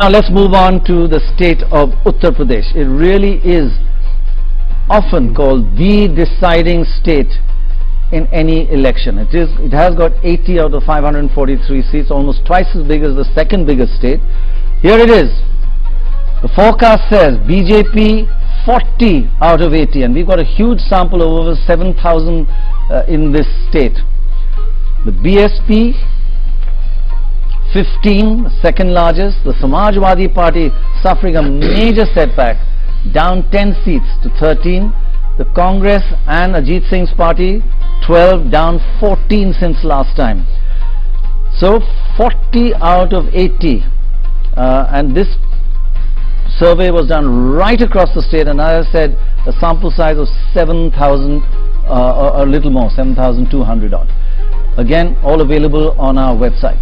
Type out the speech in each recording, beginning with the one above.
Now let's move on to the state of Uttar Pradesh. It really is often called the deciding state in any election. It has got 80 out of 543 seats, almost twice as big as the second biggest state. Here it is. The forecast says BJP 40 out of 80, and we've got a huge sample of over 7,000 in this state. The BSP 15, the second largest. The Samajwadi Party suffering a major setback, down 10 seats to 13. The Congress and Ajit Singh's party 12, down 14 since last time. So 40 out of 80, and this survey was done right across the state, and as I said, a sample size of 7,000 or a little more, 7,200 odd. Again, all available on our website.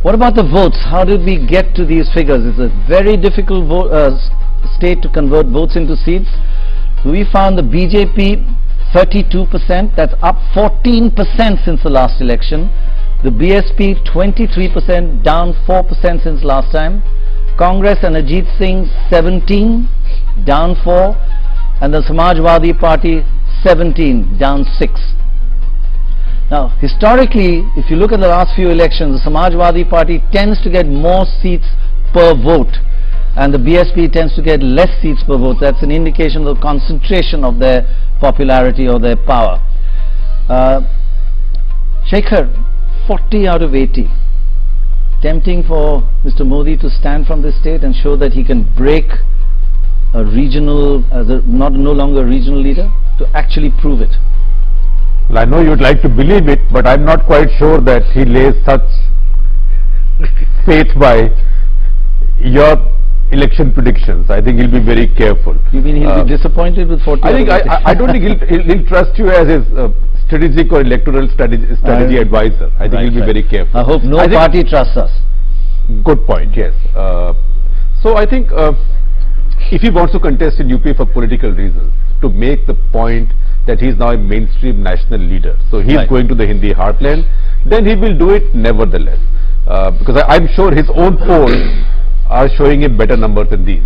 What about the votes? How did we get to these figures? It's a very difficult state to convert votes into seats. We found the BJP 32%, that's up 14% since the last election. The BSP 23%, down 4% since last time. Congress and Ajit Singh 17, down 4, and the Samajwadi Party 17, down 6. Now, historically, if you look at the last few elections, the Samajwadi Party tends to get more seats per vote, and the BSP tends to get less seats per vote. That's an indication of the concentration of their popularity or their power. Shekhar, 40 out of 80. Tempting for Mr. Modi to stand from this state and show that he can break a regional, no longer a regional leader, to actually prove it. Well, I know you'd like to believe it, but I'm not quite sure that he lays such faith by your election predictions. I think he'll be very careful. You mean he'll be disappointed with 40? I don't think he'll trust you as his strategic or electoral strategy advisor. I think he'll be very careful. I hope no party trusts us. Good point, yes. So I think if he wants to contest in UP for political reasons, to make the point that he is now a mainstream national leader, so he is going to the Hindi heartland, then he will do it nevertheless. Because I'm sure his own polls are showing him better numbers than these,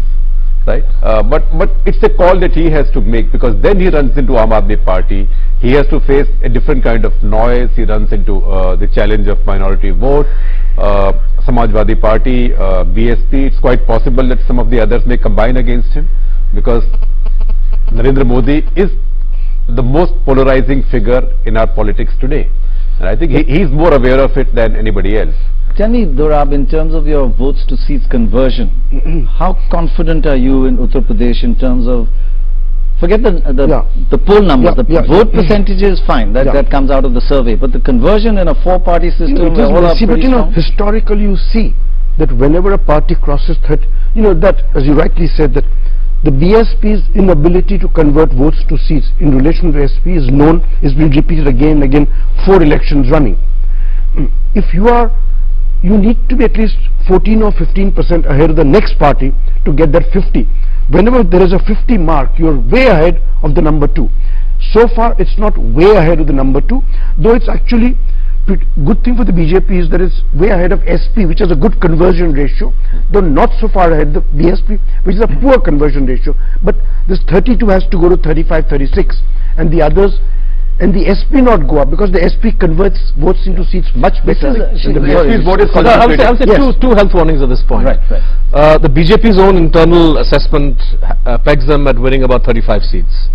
right? But it's a call that he has to make, because then he runs into Aam Aadmi Party. He has to face a different kind of noise. He runs into the challenge of minority vote, Samajwadi Party, BSP. It's quite possible that some of the others may combine against him, because Narendra Modi is the most polarizing figure in our politics today, and I think he's more aware of it than anybody else. Tell me, Dorab, in terms of your votes to seats conversion, how confident are you in Uttar Pradesh in terms of, forget the poll numbers, the vote percentage is fine, that comes out of the survey, but the conversion in a four-party system, historically you see that whenever a party crosses 30, that, as you rightly said, that the BSP's inability to convert votes to seats in relation to SP is known, is been repeated again and again, 4 elections running. If you need to be at least 14 or 15% ahead of the next party to get that 50. Whenever there is a 50 mark, you're way ahead of the number 2. So far, it's not way ahead of the number 2, though it's actually good thing for the BJP is that it's way ahead of SP, which has a good conversion ratio, though not so far ahead of the BSP, which is a poor conversion ratio. But this 32 has to go to 35, 36, and the others, and the SP not go up, because the SP converts votes into seats much better. The BSP's vote is concentrated. I would say two health warnings at this point. The BJP's own internal assessment pegs them at winning about 35 seats.